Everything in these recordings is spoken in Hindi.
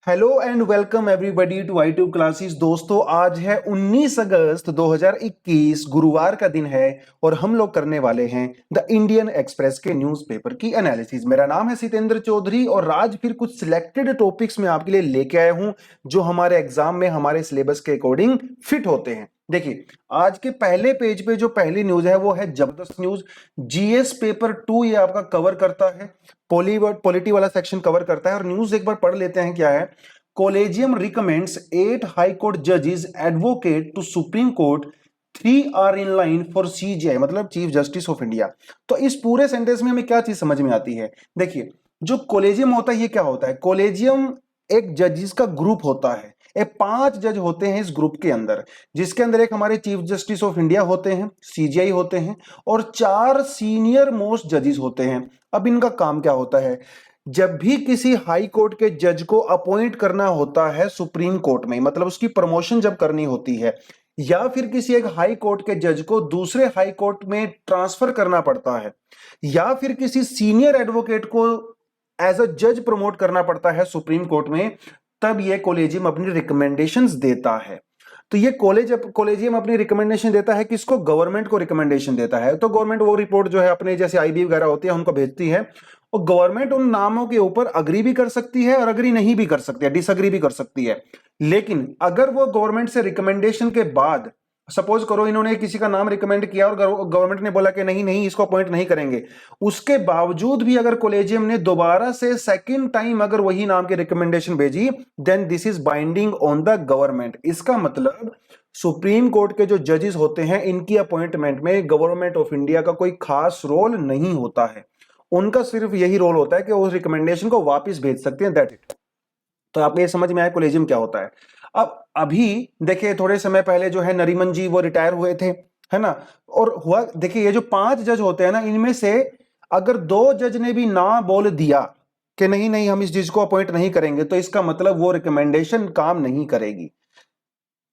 Hello and welcome everybody to I tube classes. दोस्तों, आज है 19 अगस्त 2021, गुरुवार का दिन है और हम लोग करने वाले हैं द इंडियन एक्सप्रेस के न्यूज़पेपर की एनालिसिस। मेरा नाम है सितेंद्र चौधरी और आज फिर कुछ सिलेक्टेड टॉपिक्स में आपके लिए लेके आया हूं जो हमारे एग्जाम में हमारे सिलेबस के अकॉर्डिंग फिट होते हैं। देखिए, आज के पहले पेज पे जो पहली न्यूज है वो है जबरदस्त न्यूज। जीएस पेपर 2 ये आपका कवर करता है, पॉलिटी वाला सेक्शन कवर करता है। और न्यूज एक बार पढ़ लेते हैं क्या है। कॉलेजियम रिकमेंड्स 8 हाई कोर्ट जजेस advocate to supreme court, 3 are in line for CGI, मतलब चीफ जस्टिस ऑफ इंडिया। तो इस पूरे सेंटेंस में हमें क्या चीज समझ में आती है। देखिए, जो कॉलेजियम होता है ये क्या होता है। कॉलेजियम एक जजेस का ग्रुप होता है। ये 5 जज होते हैं इस ग्रुप के अंदर, जिसके अंदर एक हमारे चीफ जस्टिस ऑफ इंडिया होते हैं, सीजीआई होते हैं, और 4 सीनियर मोस्ट जजेस होते हैं। अब इनका काम क्या होता है। जब भी किसी हाई कोर्ट के जज को अपॉइंट करना होता है सुप्रीम कोर्ट में, मतलब उसकी प्रमोशन जब करनी होती है, या फिर किसी एक हाई कोर्ट के जज को दूसरे हाई कोर्ट में ट्रांसफर करना पड़ता है, या फिर किसी सीनियर एडवोकेट को एज अ जज प्रमोट करना पड़ता है सुप्रीम कोर्ट में, तब यह कॉलेजियम अपनी रिकमेंडेशंस देता है। तो ये कॉलेजियम अपनी रिकमेंडेशन देता है, किसको, गवर्नमेंट को रिकमेंडेशन देता है। तो गवर्नमेंट वो रिपोर्ट जो है अपने जैसे आईबी वगैरह होती है उनको भेजती है, और गवर्नमेंट उन नामों के ऊपर अग्री भी कर सकती है और अग्री नहीं भी कर सकती है, डिसअग्री भी कर सकती है। लेकिन अगर वो गवर्नमेंट से रिकमेंडेशन के बाद, सपोज करो इन्होंने किसी का नाम रिकमेंड किया और गवर्नमेंट ने बोला कि नहीं नहीं इसको अपॉइंट नहीं करेंगे, उसके बावजूद भी अगर कॉलेजियम ने दोबारा से सेकंड टाइम अगर वही नाम की रिकमेंडेशन भेजी, then this is binding on the government. इसका मतलब सुप्रीम कोर्ट के जो जजेस होते हैं इनकी अपॉइंटमेंट में गवर्नमेंट ऑफ इंडिया का कोई खास रोल नहीं होता है। उनका सिर्फ यही रोल होता है कि उस रिकमेंडेशन को वापस भेज सकते हैं, दैट इट। तो आपको ये समझ में आया कॉलेजियम क्या होता है। अब अभी देखिए, थोड़े समय पहले जो है नरीमन जी वो रिटायर हुए थे, है ना। और हुआ, देखिए ये जो 5 जज होते हैं ना, इनमें से अगर 2 जज ने भी ना बोल दिया कि नहीं नहीं हम इस जज को अपॉइंट नहीं करेंगे, तो इसका मतलब वो रिकमेंडेशन काम नहीं करेगी।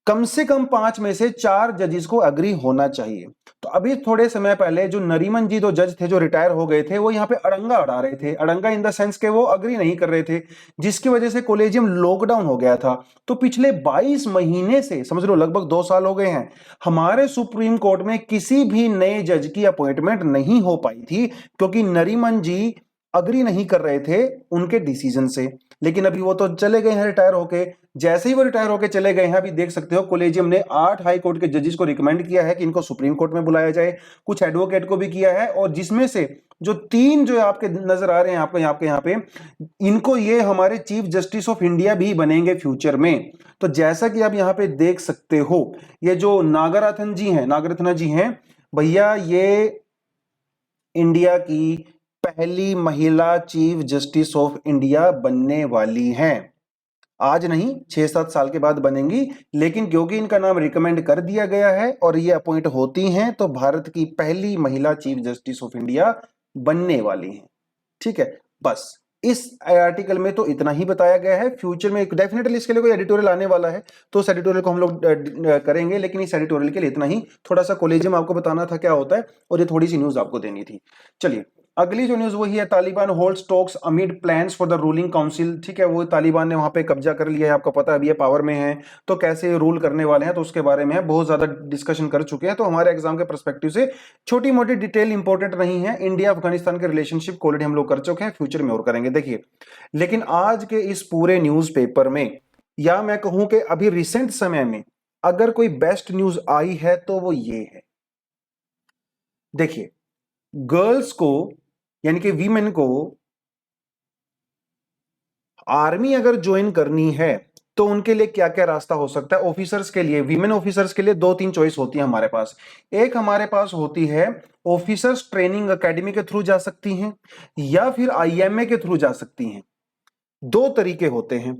कम से कम 5 में से 4 जजेस को अग्री होना चाहिए। तो अभी थोड़े समय पहले जो नरीमन जी, दो जज थे जो रिटायर हो गए थे, वो यहाँ पे अड़ंगा अड़ा रहे थे। अड़ंगा इन द सेंस के वो अग्री नहीं कर रहे थे, जिसकी वजह से कॉलेजियम लॉकडाउन हो गया था। तो पिछले 22 महीने से, समझ लो लगभग 2 साल हो गए हैं, हमारे सुप्रीम कोर्ट में किसी भी नए जज की अपॉइंटमेंट नहीं हो पाई थी, क्योंकि नरीमन जी अग्री नहीं कर रहे थे उनके डिसीजन से। लेकिन अभी वो तो चले गए हैं रिटायर होके। जैसे ही वो रिटायर होके चले गए हैं, अभी देख सकते हो कॉलेजियम ने 8 हाई कोर्ट के जजेस को रिकमेंड किया है कि इनको सुप्रीम कोर्ट में बुलाया जाए, कुछ एडवोकेट को भी किया है, और जिसमें से जो 3 जो आपके नजर आ रहे हैं आपको यहाँ पे, इनको ये हमारे चीफ जस्टिस ऑफ इंडिया भी बनेंगे फ्यूचर में। तो जैसा कि आप यहाँ पे देख सकते हो, ये जो नागरत्ना जी हैं भैया, ये इंडिया की पहली महिला चीफ जस्टिस ऑफ इंडिया बनने वाली हैं। आज नहीं, 6-7 साल के बाद बनेंगी, लेकिन क्योंकि इनका नाम रिकमेंड कर दिया गया है और ये अपॉइंट होती हैं, तो भारत की पहली महिला चीफ जस्टिस ऑफ इंडिया बनने वाली हैं। ठीक है, बस इस आर्टिकल में तो इतना ही बताया गया है। फ्यूचर में डेफिनेटली इसके लिए कोई एडिटोरियल आने वाला है, तो उस एडिटोरियल को हम लोग करेंगे, लेकिन इस एडिटोरियल के लिए इतना ही। थोड़ा सा कॉलेजियम आपको बताना था क्या होता है, और ये थोड़ी सी न्यूज आपको देनी थी। चलिए, अगली जो न्यूज वही है, Taliban holds talks amid plans for the ruling council. ठीक है, वो तालिबान ने वहां पे कब्जा कर लिया है, आपको पता है अभी ये पावर में है, तो कैसे रूल करने वाले हैं, तो उसके बारे में बहुत ज्यादा डिस्कशन कर चुके हैं। तो हमारे एग्जाम के परस्पेक्टिव से छोटी मोटी डिटेल इंपॉर्टेंट नहीं है। इंडिया अफगानिस्तान के रिलेशनशिप को ऑलरेडी हम लोग कर चुके हैं, फ्यूचर में और करेंगे। देखिए, लेकिन आज के इस पूरे न्यूज पेपर में, या मैं कहूं कि अभी रिसेंट समय में अगर कोई बेस्ट न्यूज आई है तो वो ये है। देखिए, गर्ल्स को यानी कि वीमेन को आर्मी अगर ज्वाइन करनी है तो उनके लिए क्या क्या रास्ता हो सकता है। ऑफिसर्स के लिए, वीमेन ऑफिसर्स के लिए 2-3 चॉइस होती है हमारे पास। एक हमारे पास होती है ऑफिसर्स ट्रेनिंग एकेडमी के थ्रू जा सकती हैं, या फिर आईएमए के थ्रू जा सकती हैं। 2 तरीके होते हैं।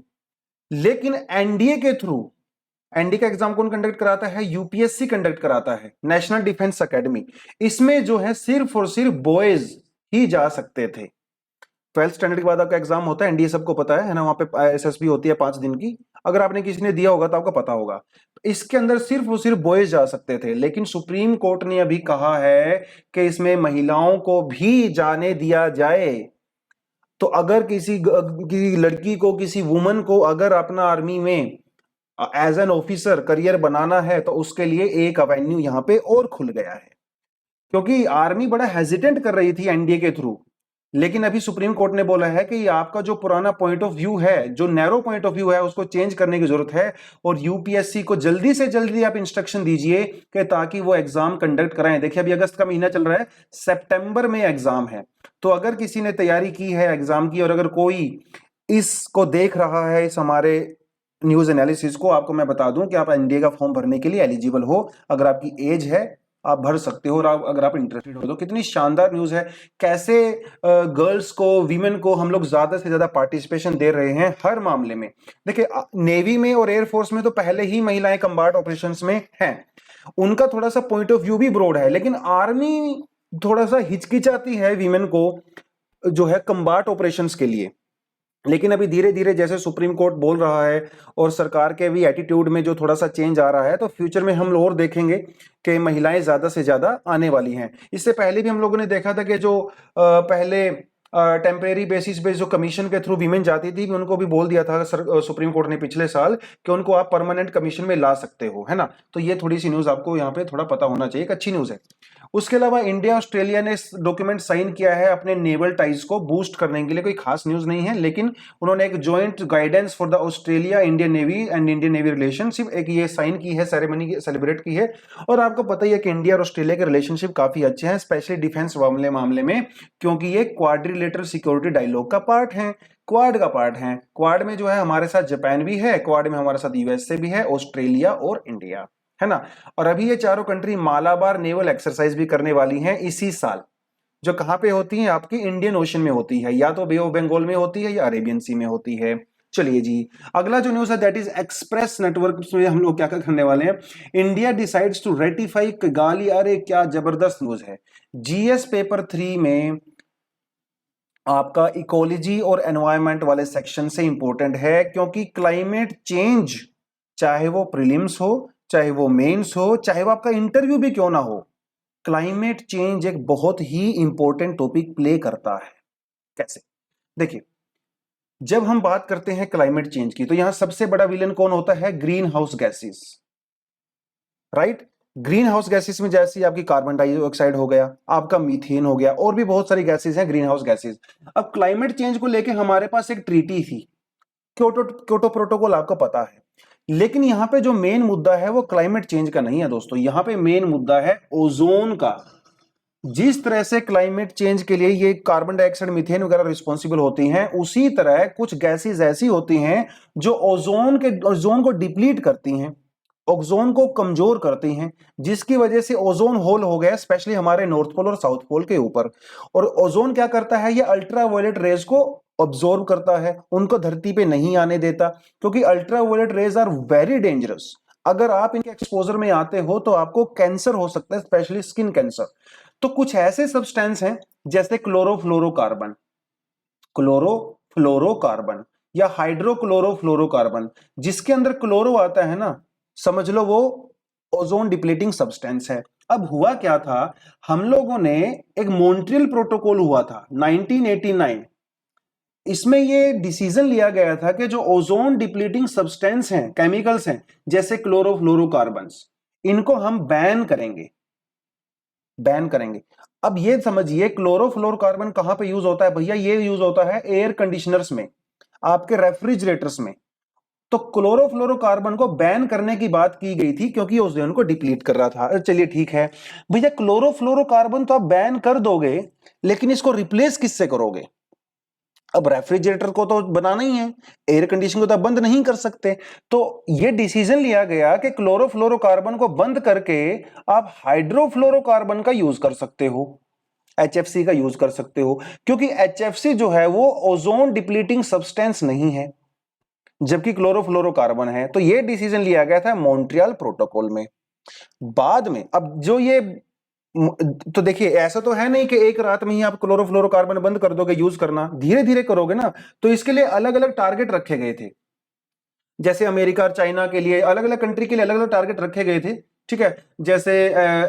लेकिन एनडीए के थ्रू, एनडीए का एग्जाम कौन कंडक्ट कराता है, यूपीएससी कंडक्ट कराता है, नेशनल डिफेंस एकेडमी। इसमें जो है सिर्फ और सिर्फ बॉयज ही जा सकते थे। 12th स्टैंडर्ड के बाद आपका एग्जाम होता है, एनडीए सबको पता है ना, वहां पे एसएसबी होती है 5 दिन की। अगर आपने किसी ने दिया होगा तो आपको पता होगा। इसके अंदर सिर्फ और सिर्फ बॉयज जा सकते थे, लेकिन सुप्रीम कोर्ट ने अभी कहा है कि इसमें महिलाओं को भी जाने दिया जाए। तो अगर किसी लड़की को, किसी वुमन को अगर अपना आर्मी में एज एन ऑफिसर करियर बनाना है तो उसके लिए एक एवेन्यू यहां पे और खुल गया है। क्योंकि आर्मी बड़ा हेजिटेंट कर रही थी एनडीए के थ्रू, लेकिन अभी सुप्रीम कोर्ट ने बोला है कि आपका जो पुराना पॉइंट ऑफ व्यू है, जो नैरो पॉइंट ऑफ व्यू है, उसको चेंज करने की जरूरत है और यूपीएससी को जल्दी से जल्दी आप इंस्ट्रक्शन दीजिए कि ताकि वो एग्जाम कंडक्ट कराएं। देखिए अभी अगस्त का महीना चल रहा है, सितंबर में एग्जाम है, तो अगर किसी ने तैयारी की है एग्जाम की और अगर कोई इसको देख रहा है, इस हमारे न्यूज एनालिसिस को, आपको मैं बता दूं कि आप एनडीए का फॉर्म भरने के लिए एलिजिबल हो। अगर आपकी एज है आप भर सकते हो, और अगर आप इंटरेस्टेड हो तो। कितनी शानदार न्यूज है, कैसे गर्ल्स को, वीमेन को हम लोग ज्यादा से ज्यादा पार्टिसिपेशन दे रहे हैं हर मामले में। देखिए नेवी में और एयरफोर्स में तो पहले ही महिलाएं कम्बाट ऑपरेशंस में हैं, उनका थोड़ा सा पॉइंट ऑफ व्यू भी ब्रॉड है, लेकिन आर्मी थोड़ा सा हिचकिचाती है वीमेन को जो है कम्बाट ऑपरेशंस के लिए। लेकिन अभी धीरे धीरे जैसे सुप्रीम कोर्ट बोल रहा है और सरकार के भी एटीट्यूड में जो थोड़ा सा चेंज आ रहा है, तो फ्यूचर में हम और देखेंगे कि महिलाएं ज्यादा से ज्यादा आने वाली हैं। इससे पहले भी हम लोगों ने देखा था कि जो पहले टेम्परेरी बेसिस पे जो कमीशन के थ्रू वीमेन जाती थी, उनको भी बोल दिया था सुप्रीम कोर्ट ने पिछले साल कि उनको आप परमानेंट कमीशन में ला सकते हो, है ना। तो ये थोड़ी सी न्यूज आपको यहाँ पे थोड़ा पता होना चाहिए, एक अच्छी न्यूज है। उसके अलावा इंडिया ऑस्ट्रेलिया ने डॉक्यूमेंट साइन किया है अपने नेवल टाइज को बूस्ट करने के लिए। कोई खास न्यूज नहीं है, लेकिन उन्होंने एक joint guidance for the Australia Indian navy and Indian navy relationship एक ये साइन की है, सेरेमनी सेलिब्रेट की है। और आपको पता ही है कि इंडिया और ऑस्ट्रेलिया के रिलेशनशिप काफी अच्छे हैं, स्पेशली डिफेंस मामले में, क्योंकि ये क्वाड्रिलेटरल सिक्योरिटी डायलॉग का पार्ट है, क्वाड का पार्ट है। क्वाड में जो है हमारे साथ जापान भी है, क्वाड में हमारे साथ यूएसए भी है, ऑस्ट्रेलिया और इंडिया, है ना। और अभी ये चारों कंट्री मालाबार नेवल एक्सरसाइज भी करने वाली हैं इसी साल, जो कहां पे होती है, आपकी इंडियन ओशन में होती है, या तो बे ऑफ बंगाल में होती है या अरेबियन सी में होती है। चलिए जी, अगला जो न्यूज है दैट इज एक्सप्रेस नेटवर्क में हम लोग क्या क्या करने वाले हैं। India decides to ratify Kigali, अरे क्या जबरदस्त न्यूज है। जीएस पेपर 3 में आपका इकोलॉजी और एनवायरनमेंट वाले सेक्शन से इंपॉर्टेंट है, क्योंकि क्लाइमेट चेंज, चाहे वो प्रीलिम्स हो, चाहे वो मेंस हो, चाहे वो आपका इंटरव्यू भी क्यों ना हो, क्लाइमेट चेंज एक बहुत ही इंपॉर्टेंट टॉपिक प्ले करता है। कैसे? देखिए, जब हम बात करते हैं क्लाइमेट चेंज की, तो यहां सबसे बड़ा विलन कौन होता है? Green house gases, right. Green house gases में जैसे आपकी कार्बन डाइऑक्साइड हो गया, आपका मीथेन हो गया, और भी बहुत सारी गैसेस हैं ग्रीन हाउस गैसेस। अब क्लाइमेट चेंज को लेके हमारे पास एक ट्रीटी थी, क्योटो प्रोटोकॉल, आपको पता है। लेकिन यहां पे जो मेन मुद्दा है वो क्लाइमेट चेंज का नहीं है दोस्तों, यहां पे मेन मुद्दा है ओजोन का। जिस तरह से क्लाइमेट चेंज के लिए ये कार्बन डाइऑक्साइड, मीथेन वगैरह रिस्पॉन्सिबल होती हैं, उसी तरह कुछ गैसेस ऐसी होती हैं जो ओजोन को डिप्लीट करती हैं, ओजोन को कमजोर करती हैं, जिसकी वजह से ओजोन होल हो गया, स्पेशली हमारे नॉर्थ पोल और साउथ पोल के ऊपर। और ओजोन क्या करता है? ये अल्ट्रावायलेट रेज को ऑब्जॉर्व करता है, उनको धरती पे नहीं आने देता, क्योंकि ultraviolet rays are very dangerous. अगर आप इनके एक्सपोजर में आते हो तो आपको कैंसर हो सकता है, स्पेशली स्किन कैंसर। तो कुछ ऐसे सब्सटेंस हैं जैसे क्लोरोफ्लोरोकार्बन, क्लोरोफ्लोरोकार्बन या हाइड्रोक्लोरोफ्लोरोकार्बन, जिसके अंदर क्लोरो आता है ना, समझ लो वो ओजोन डिप्लीटिंग सब्सटेंस है। अब हुआ क्या था, हम लोगों ने एक मॉन्ट्रियल प्रोटोकॉल हुआ था 1989, इसमें ये डिसीजन लिया गया था कि जो ओजोन डिप्लीटिंग सब्सटेंस हैं, केमिकल्स हैं, जैसे क्लोरोफ्लोरोकार्बन्स, इनको हम बैन करेंगे, बैन करेंगे। अब ये समझिए क्लोरोफ्लोरोकार्बन कहां पे यूज होता है भैया? ये यूज होता है एयर कंडीशनर्स में, आपके रेफ्रिजरेटर्स में। तो क्लोरोफ्लोरोकार्बन को बैन करने की बात की गई थी क्योंकि ओजोन को डिप्लीट कर रहा था। चलिए ठीक है भैया, क्लोरोफ्लोरोकार्बन तो आप बैन कर दोगे, लेकिन इसको रिप्लेस किससे करोगे? अब रेफ्रिजरेटर को तो बनाना ही है, एयर कंडीशन को तो आप बंद नहीं कर सकते। तो ये डिसीजन लिया गया कि क्लोरोफ्लोरोकार्बन को बंद करके आप हाइड्रोफ्लोरोकार्बन का यूज कर सकते हो, एचएफसी का यूज कर सकते हो, क्योंकि एचएफसी जो है वो ओजोन डिप्लीटिंग सब्सटेंस नहीं है, जबकि क्लोरोफ्लोरोकार्बन है। तो ये डिसीजन लिया गया था मॉन्ट्रियल प्रोटोकॉल में। बाद में अब जो ये, तो देखिए ऐसा तो है नहीं कि एक रात में ही आप क्लोरोफ्लोरोकार्बन बंद कर दोगे यूज करना, धीरे धीरे करोगे ना। तो इसके लिए अलग अलग टारगेट रखे गए थे, जैसे अमेरिका और चाइना के लिए, अलग अलग कंट्री के लिए अलग अलग टारगेट रखे गए थे ठीक है, जैसे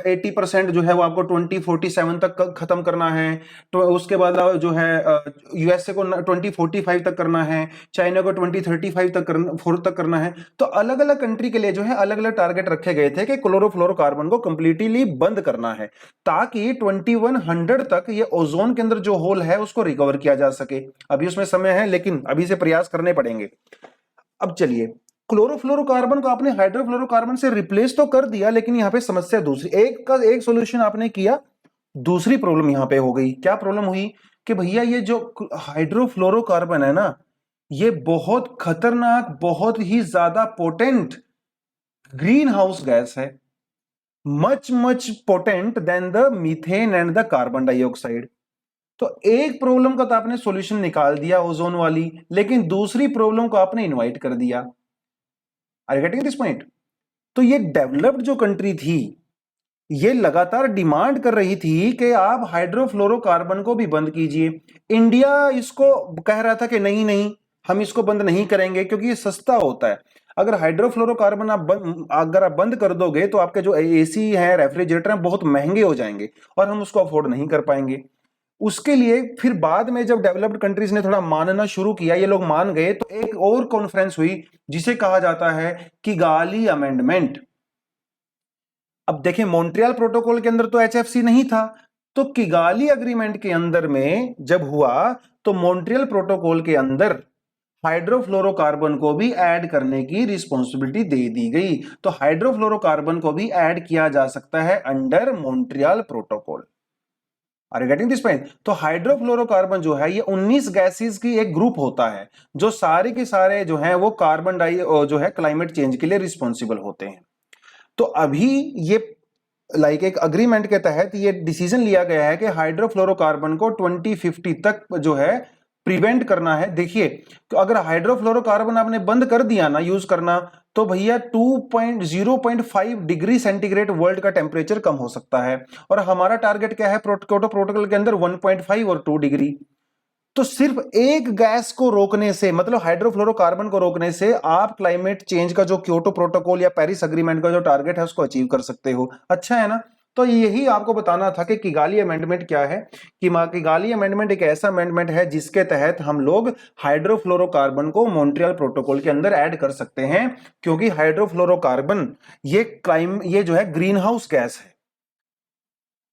80% जो है वो आपको 2047 तक खत्म करना है, तो उसके बाद जो है यूएसए को 2045 तक करना है, चाइना को 2035 तक करना है। तो अलग अलग कंट्री के लिए जो है अलग अलग टारगेट रखे गए थे कि क्लोरोफ्लोरोकार्बन को कंप्लीटली बंद करना है, ताकि 2100 तक ये ओजोन के अंदर जो होल है उसको रिकवर किया जा सके। अभी उसमें समय है, लेकिन अभी से प्रयास करने पड़ेंगे। अब चलिए, क्लोरोफ्लोरोकार्बन को आपने हाइड्रोफ्लोरोकार्बन से रिप्लेस तो कर दिया, लेकिन यहां पे समस्या दूसरी, एक सॉल्यूशन आपने किया, दूसरी प्रॉब्लम यहां पे हो गई। क्या प्रॉब्लम हुई कि भैया ये जो हाइड्रोफ्लोरोकार्बन है ना, ये बहुत खतरनाक, बहुत ही ज्यादा पोटेंट ग्रीन हाउस गैस है, much much potent then the methane and the carbon dioxide. तो एक प्रॉब्लम का तो आपने सॉल्यूशन निकाल दिया ओजोन वाली, लेकिन दूसरी प्रॉब्लम को आपने इनवाइट कर दिया। Are you getting this point? तो ये डेवलप्ड जो कंट्री थी, ये लगातार डिमांड कर रही थी कि आप हाइड्रोफ्लोरोकार्बन को भी बंद कीजिए। इंडिया इसको कह रहा था कि नहीं नहीं, हम इसको बंद नहीं करेंगे क्योंकि ये सस्ता होता है। अगर हाइड्रोफ्लोरोकार्बन अगर आप बंद कर दोगे तो आपके जो एसी है, रेफ्रिजरेटर हैं, बहुत महंगे हो जाएंगे और हम उसको अफोर्ड नहीं कर पाएंगे। उसके लिए फिर बाद में जब डेवलप्ड कंट्रीज ने थोड़ा मानना शुरू किया, ये लोग मान गए, तो एक और कॉन्फ्रेंस हुई जिसे कहा जाता है किगाली अमेंडमेंट। अब देखिए, मॉन्ट्रियल प्रोटोकॉल के अंदर तो एचएफसी नहीं था, तो किगाली अग्रीमेंट के अंदर में जब हुआ तो मॉन्ट्रियल प्रोटोकॉल के अंदर हाइड्रोफ्लोरोकार्बन को भी ऐड करने की रिस्पॉन्सिबिलिटी दे दी गई। तो हाइड्रोफ्लोरोकार्बन को भी ऐड किया जा सकता है under Montreal protocol. Are you getting this point? तो हाइड्रोफ्लोरोकार्बन जो है ये 19 गैसेस की एक ग्रुप होता है, जो सारे के सारे जो है वो कार्बन डाई जो है क्लाइमेट चेंज के लिए रिस्पॉन्सिबल होते हैं। तो अभी ये एक अग्रीमेंट के तहत ये डिसीजन लिया गया है कि हाइड्रोफ्लोरोकार्बन को 2050 तक जो है प्रिवेंट करना है। देखिए, तो अगर हाइड्रोफ्लोरोकार्बन आपने बंद कर दिया ना यूज करना, तो भैया 2.0.5 डिग्री सेंटीग्रेड वर्ल्ड का टेम्परेचर कम हो सकता है, और हमारा टारगेट क्या है क्योटो प्रोटोकॉल के अंदर 1.5 और 2 डिग्री। तो सिर्फ एक गैस को रोकने से, मतलब हाइड्रोफ्लोरोकार्बन को रोकने से, आप क्लाइमेट चेंज का जो क्योटो प्रोटोकॉल या पेरिस अग्रीमेंट का जो टारगेट है उसको अचीव कर सकते हो। अच्छा है ना? तो यही आपको बताना था कि किगाली अमेंडमेंट क्या है। कि किगाली अमेंडमेंट एक ऐसा अमेंडमेंट है जिसके तहत हम लोग हाइड्रोफ्लोरोकार्बन को मॉन्ट्रियल प्रोटोकॉल के अंदर ऐड कर सकते हैं, क्योंकि हाइड्रोफ्लोरोकार्बन ये जो है ग्रीन हाउस गैस है,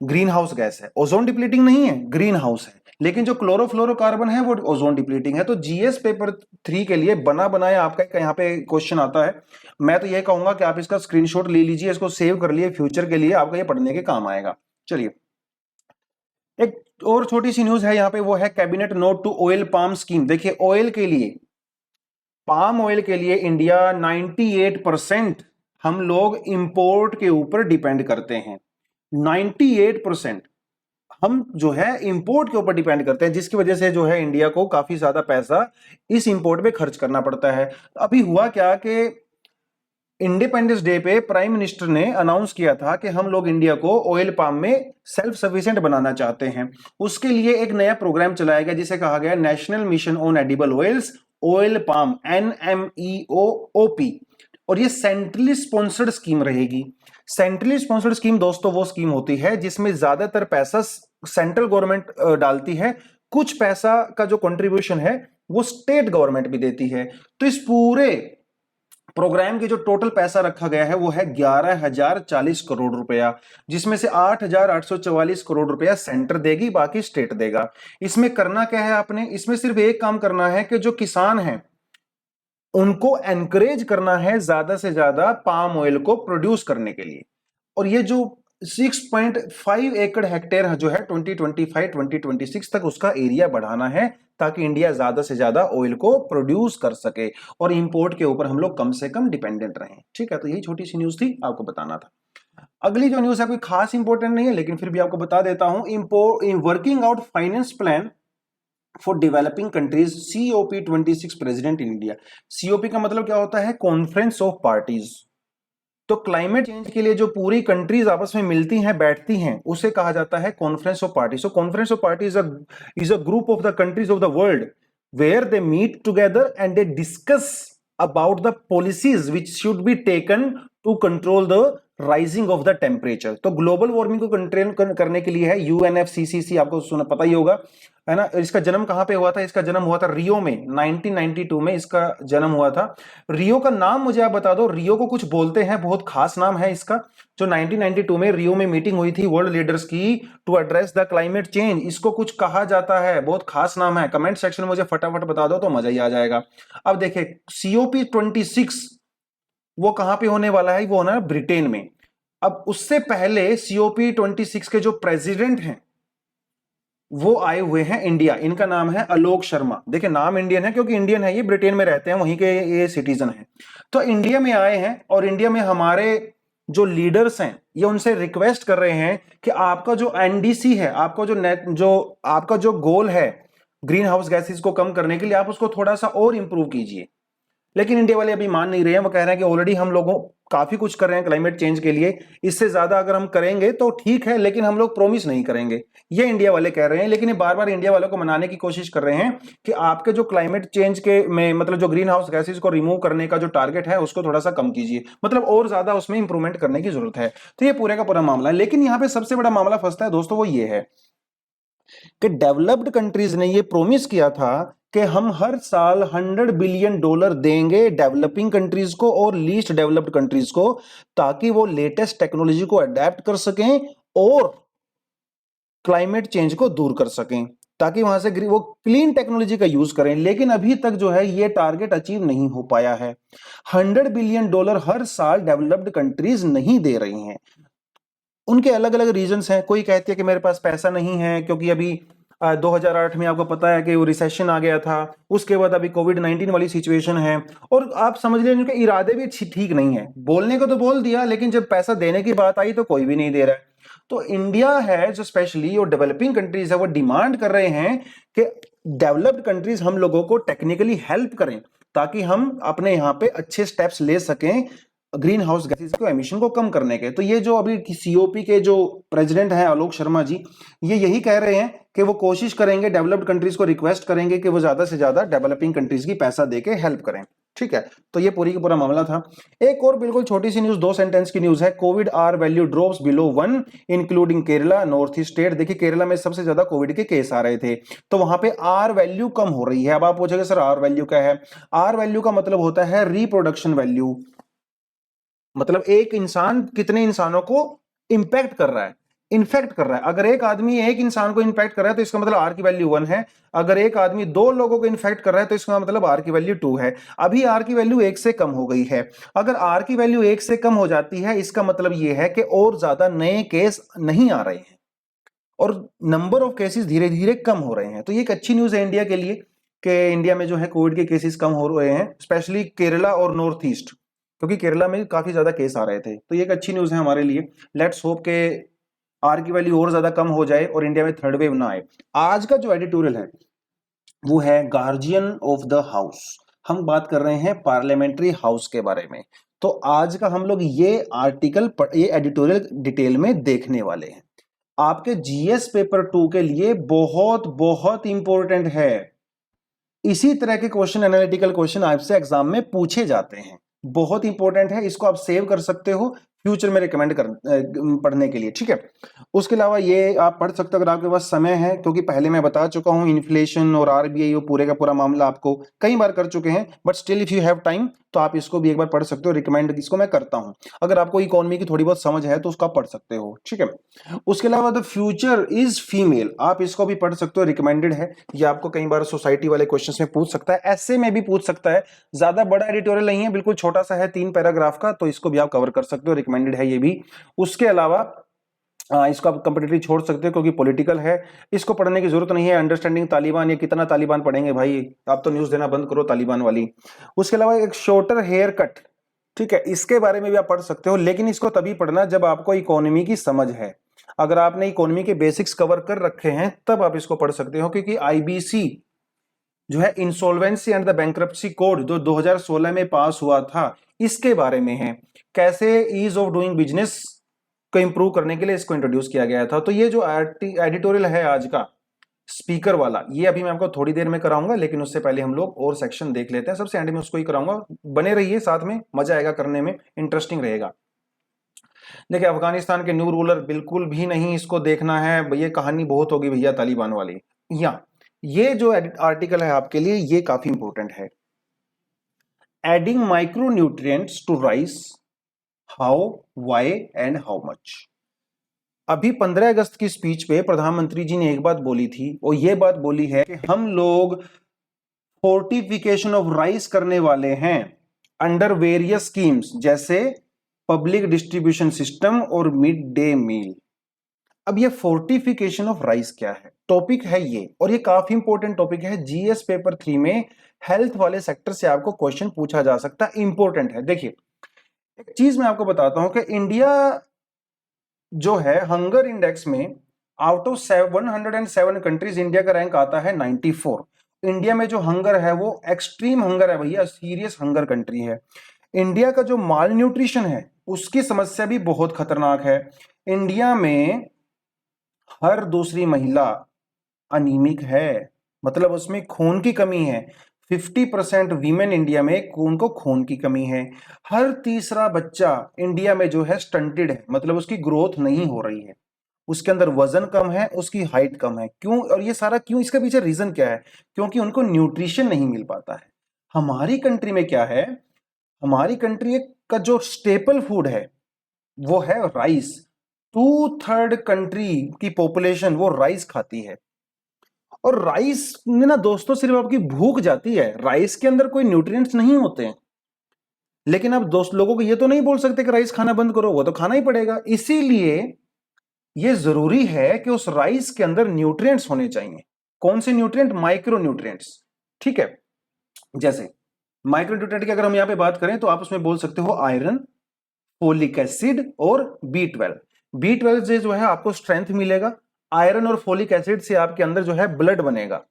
ग्रीन हाउस गैस है, ओजोन डिप्लीटिंग नहीं है, ग्रीन हाउस है। लेकिन जो क्लोरोफ्लोरोकार्बन है वो ओजोन डिप्लीटिंग है। तो जीएस पेपर 3 के लिए बना बनाया आपका यहाँ पे क्वेश्चन आता है। मैं तो ये कहूंगा कि आप इसका स्क्रीनशॉट ले लीजिए, इसको सेव कर लिए, फ्यूचर के लिए आपका ये पढ़ने के काम आएगा। चलिए, एक और छोटी सी न्यूज है यहाँ पे, वो है cabinet note to oil palm scheme. देखिए, ऑयल के लिए, पाम ऑयल के लिए इंडिया 98% हम लोग इंपोर्ट के ऊपर डिपेंड करते हैं। 98% हम जो है इंपोर्ट के ऊपर डिपेंड करते हैं, जिसकी वजह से जो है इंडिया को काफी ज्यादा पैसा इस इंपोर्ट पे खर्च करना पड़ता है। अभी हुआ क्या कि इंडिपेंडेंस डे पे प्राइम मिनिस्टर ने अनाउंस किया था कि हम लोग इंडिया को ऑयल पाम में सेल्फ सफिशिएंट बनाना चाहते हैं। उसके लिए एक नया प्रोग्राम चलाया गया जिसे कहा गया national mission on edible oils, oil palm, NMEOOP। और ये सेंट्रली स्पॉन्सर्ड स्कीम रहेगी। सेंट्रली स्पॉन्सर्ड स्कीम दोस्तों वो स्कीम होती है जिसमें ज्यादातर पैसा सेंट्रल गवर्नमेंट डालती है, कुछ पैसा का जो कंट्रीब्यूशन है वो स्टेट गवर्नमेंट भी देती है। तो इस पूरे प्रोग्राम के जो टोटल पैसा रखा गया है वो है 11,040 करोड़ रुपया, जिसमें से 8,844 करोड़ रुपया सेंटर देगी, बाकी स्टेट देगा। इसमें करना क्या है आपने? इसमें सिर्फ एक काम करना है कि जो किसान हैं उनको एनकरेज करना है ज्यादा से ज्यादा पाम ऑयल को प्रोड्यूस करने के लिए। और ये जो 6.5 एकड़ हेक्टेयर जो है 2025-2026 तक उसका एरिया बढ़ाना है, ताकि इंडिया ज्यादा से ज्यादा ऑयल को प्रोड्यूस कर सके और इंपोर्ट के ऊपर हम लोग कम से कम डिपेंडेंट रहें। ठीक है, तो यही छोटी सी न्यूज थी, आपको बताना था। अगली जो न्यूज है कोई खास इंपोर्टेंट नहीं है, लेकिन फिर भी आपको बता देता हूं। Working out finance plan for developing countries, COP26 president in India. COP का मतलब क्या होता है? Conference of parties. तो क्लाइमेट चेंज के लिए जो पूरी कंट्रीज आपस में मिलती हैं, बैठती हैं, उसे कहा जाता है conference of party. So conference of party is a group of the countries of the world where they meet together and they discuss about the policies which should be taken to control the rising of the temperature. तो ग्लोबल वार्मिंग को कंट्रोल करने के लिए है यूएनएफसीसीसी, आपको सुना पता ही होगा, है ना। इसका जन्म कहां पे हुआ था? इसका जन्म हुआ था रियो में, 1992 में इसका जन्म हुआ था। रियो का नाम मुझे आप बता दो, रियो को कुछ बोलते हैं, बहुत खास नाम है इसका। जो 1992 में रियो में मीटिंग हुई थी वर्ल्ड लीडर्स की to address the climate change, इसको कुछ कहा जाता है, बहुत खास नाम है। कमेंट सेक्शन में मुझे फटाफट बता दो तो मजा ही आ जाएगा। अब देखिए COP26 वो कहां पे होने वाला है? वो होना है ब्रिटेन में। अब उससे पहले COP26 के जो प्रेसिडेंट हैं वो आए हुए हैं इंडिया। इनका नाम है आलोक शर्मा। देखिए नाम इंडियन है क्योंकि इंडियन है, ये ब्रिटेन में रहते हैं, वहीं के ये सिटीजन हैं। तो इंडिया में आए हैं और इंडिया में हमारे जो लीडर्स हैं ये उनसे रिक्वेस्ट कर रहे हैं कि आपका जो एनडीसी है, आपका जो गोल है ग्रीन हाउस गैसेस को कम करने के लिए, आप उसको थोड़ा सा और इंप्रूव कीजिए। लेकिन इंडिया वाले अभी मान नहीं रहे हैं। वो कह रहे हैं कि ऑलरेडी हम लोगों काफी कुछ कर रहे हैं क्लाइमेट चेंज के लिए, इससे ज्यादा अगर हम करेंगे तो ठीक है, लेकिन हम लोग प्रॉमिस नहीं करेंगे, ये इंडिया वाले कह रहे हैं। लेकिन ये बार बार इंडिया वालों को मनाने की कोशिश कर रहे हैं कि आपके जो क्लाइमेट चेंज के में मतलब जो ग्रीन हाउस गैसेज को रिमूव करने का जो टारगेट है उसको थोड़ा सा कम कीजिए, मतलब और ज्यादा उसमें इंप्रूवमेंट करने की जरूरत है। तो ये पूरे का पूरा मामला है। लेकिन यहाँ पे सबसे बड़ा मामला फंसता है दोस्तों, वो ये है कि डेवलप्ड कंट्रीज ने ये प्रोमिस किया था कि हम हर साल $100 बिलियन देंगे डेवलपिंग कंट्रीज को और लीस्ट डेवलप्ड कंट्रीज को, ताकि वो लेटेस्ट टेक्नोलॉजी को अडेप्ट कर सकें और क्लाइमेट चेंज को दूर कर सकें, ताकि वहां से वो क्लीन टेक्नोलॉजी का यूज करें। लेकिन अभी तक जो है ये टारगेट अचीव नहीं हो पाया है। $100 बिलियन हर साल डेवलप्ड कंट्रीज नहीं दे रही हैं। उनके अलग अलग रीजंस हैं। कोई कहती है कि मेरे पास पैसा नहीं है क्योंकि अभी 2008 में आपको पता है कि वो रिसेशन आ गया था, उसके बाद अभी कोविड-19 वाली सिचुएशन है, और आप समझ लीजिए उनके इरादे भी ठीक नहीं है। बोलने को तो बोल दिया, लेकिन जब पैसा देने की बात आई तो कोई भी नहीं दे रहा है। तो इंडिया है जो स्पेशली और डेवलपिंग कंट्रीज है वो डिमांड कर रहे हैं कि डेवलप्ड कंट्रीज हम लोगों को टेक्निकली हेल्प करें, ताकि हम अपने यहाँ पे अच्छे स्टेप्स ले सकें ग्रीन हाउस गैसेस को एमिशन को कम करने के। तो ये जो अभी COP के जो प्रेसिडेंट हैं आलोक शर्मा जी, ये यही कह रहे हैं कि वो कोशिश करेंगे, डेवलप्ड कंट्रीज को रिक्वेस्ट करेंगे कि वो ज्यादा से ज्यादा डेवलपिंग कंट्रीज की पैसा देके हेल्प करें। ठीक है, तो ये पूरी का पूरा मामला था। एक और बिल्कुल छोटी सी न्यूज, 2 सेंटेंस की न्यूज है। Covid R value drops below 1 including Kerala, north east state. देखिए केरला में सबसे ज्यादा कोविड के केस आ रहे थे, तो वहां पे आर वैल्यू कम हो रही है। अब आप पूछोगे सर आर वैल्यू क्या है? आर वैल्यू का मतलब होता है रिप्रोडक्शन वैल्यू, मतलब एक इंसान कितने इंसानों को इंपैक्ट कर रहा है, इन्फेक्ट कर रहा है। अगर एक आदमी एक इंसान को इन्फेक्ट कर रहा है तो इसका मतलब आर की वैल्यू 1 है। अगर एक आदमी 2 लोगों को इन्फेक्ट कर रहा है तो इसका मतलब आर की वैल्यू 2 है। अभी आर की वैल्यू 1 से कम हो गई है। अगर आर की वैल्यू 1 से कम हो जाती है, इसका मतलब यह है कि और ज्यादा नए केस नहीं आ रहे हैं और नंबर ऑफ केसेस धीरे धीरे कम हो रहे हैं। तो ये एक अच्छी न्यूज है इंडिया के लिए कि इंडिया में जो है कोविड के केसेस कम हो रहे हैं, स्पेशली केरला और नॉर्थ ईस्ट, क्योंकि केरला में काफी ज्यादा केस आ रहे थे। तो ये एक अच्छी न्यूज है हमारे लिए। लेट्स होप के आर की वैल्यू और ज्यादा कम हो जाए और इंडिया में थर्ड वेव ना आए। आज का जो एडिटोरियल है वो है गार्जियन ऑफ द हाउस। हम बात कर रहे हैं पार्लियामेंट्री हाउस के बारे में। तो आज का हम लोग ये आर्टिकल, ये एडिटोरियल डिटेल में देखने वाले हैं। आपके GS पेपर 2 के लिए बहुत बहुत इंपॉर्टेंट है। इसी तरह के क्वेश्चन, एनालिटिकल क्वेश्चन आपसे एग्जाम में पूछे जाते हैं, बहुत इंपॉर्टेंट है। इसको आप सेव कर सकते हो फ्यूचर में रिकमेंड कर पढ़ने के लिए। ठीक है, उसके अलावा ये आप पढ़ सकते हो अगर आपके पास समय है, क्योंकि पहले मैं बता चुका हूं इन्फ्लेशन और RBI वो पूरे का पूरा मामला आपको कई बार कर चुके हैं, but still if you have time तो आप इसको भी एक बार पढ़ सकते हो। रिकमेंड इसको मैं करता हूं। अगर आपको इकोनॉमी की थोड़ी बहुत समझ है तो उसको आप पढ़ सकते हो। ठीक है, उसके अलावा द फ्यूचर इज फीमेल, आप इसको भी पढ़ सकते हो, रिकमेंडेड है। ये आपको कई बार सोसाइटी वाले क्वेश्चंस में पूछ सकता है, ऐसे में भी पूछ सकता है। ज्यादा बड़ा एडिटोरियल नहीं है, बिल्कुल छोटा सा है, 3 पैराग्राफ का, तो इसको भी आप कवर कर सकते हो, रिकमेंडेड है ये भी। उसके अलावा इसको आप कंप्लीटली छोड़ सकते हो क्योंकि पॉलिटिकल है, इसको पढ़ने की जरूरत नहीं है। अंडरस्टैंडिंग तालिबान, ये कितना तालिबान पढ़ेंगे भाई, आप तो न्यूज देना बंद करो तालिबान वाली। उसके अलावा एक शॉर्टर हेयर कट, ठीक है, इसके बारे में भी आप पढ़ सकते हो, लेकिन इसको तभी पढ़ना जब आपको इकोनॉमी की समझ है। अगर आपने इकोनॉमी के बेसिक्स कवर कर रखे हैं तब आप इसको पढ़ सकते हो, क्योंकि IBC जो है insolvency and the bankruptcy code जो 2016 में पास हुआ था, इसके बारे में है। कैसे ईज ऑफ डूइंग बिजनेस को इंप्रूव करने के लिए इसको इंट्रोड्यूस किया गया था। तो ये जो एडिटोरियल है आज का स्पीकर वाला, ये अभी मैं आपको थोड़ी देर में कराऊंगा, लेकिन उससे पहले हम लोग और सेक्शन देख लेते हैं। सबसे एंड में उसको ही कराऊंगा, बने रहिए साथ में, मजा आएगा करने में, इंटरेस्टिंग रहेगा। देखिए, अफगानिस्तान के न्यू रूलर बिल्कुल भी नहीं इसको देखना है, ये कहानी बहुत होगी भैया तालिबान वाली। या ये जो आर्टिकल है आपके लिए ये काफी इंपॉर्टेंट है। Adding micro nutrients to rice, how, why and how much. अभी 15 अगस्त की स्पीच पे प्रधानमंत्री जी ने एक बात बोली थी, और ये बात बोली है कि हम लोग फोर्टिफिकेशन ऑफ राइस करने वाले हैं अंडर वेरियस स्कीम्स, जैसे पब्लिक डिस्ट्रीब्यूशन सिस्टम और मिड डे मील। अब ये फोर्टिफिकेशन ऑफ राइस क्या है, टॉपिक है ये, और ये काफी इंपॉर्टेंट टॉपिक है। जीएस पेपर 3 में हेल्थ वाले सेक्टर से आपको क्वेश्चन पूछा जा सकता है, इंपॉर्टेंट है। देखिए, एक चीज मैं आपको बताता हूं कि इंडिया जो है हंगर इंडेक्स में आउट ऑफ 107 कंट्रीज इंडिया का रैंक आता है 94। इंडिया में जो हंगर है वो एक्सट्रीम हंगर है भैया, सीरियस हंगर कंट्री है। इंडिया का जो माल न्यूट्रिशन है उसकी समस्या भी बहुत खतरनाक है। इंडिया में हर दूसरी महिला अनीमिक है, मतलब उसमें खून की कमी है। 50% वीमेन इंडिया में उनको खून की कमी है। हर तीसरा बच्चा इंडिया में जो है स्टंटेड है, मतलब उसकी ग्रोथ नहीं हो रही है, उसके अंदर वजन कम है, उसकी हाइट कम है। क्यों? और ये सारा क्यों, इसके पीछे रीजन क्या है? क्योंकि उनको न्यूट्रिशन नहीं मिल पाता है। हमारी कंट्री में क्या है, हमारी कंट्री का जो स्टेपल फूड है वो है राइस। 2/3 कंट्री की पॉपुलेशन वो राइस खाती है। और राइस में ना दोस्तों सिर्फ आपकी भूख जाती है, राइस के अंदर कोई न्यूट्रिएंट्स नहीं होते हैं। लेकिन आप दोस्त लोगों को ये तो नहीं बोल सकते कि राइस खाना बंद करो, वो तो खाना ही पड़ेगा। इसीलिए ये जरूरी है कि उस राइस के अंदर न्यूट्रिएंट्स होने चाहिए। कौन से न्यूट्रिएंट? Micro nutrients. ठीक है, जैसे माइक्रो न्यूट्रिएंट की अगर हम यहां पे बात करें तो आप उसमें बोल सकते हो आयरन, फोलिक एसिड और B12। B12 से जो है आपको स्ट्रेंथ मिलेगा, आयरन और फोलिक एसिड से आपके अंदर जो है ब्लड बनेगा,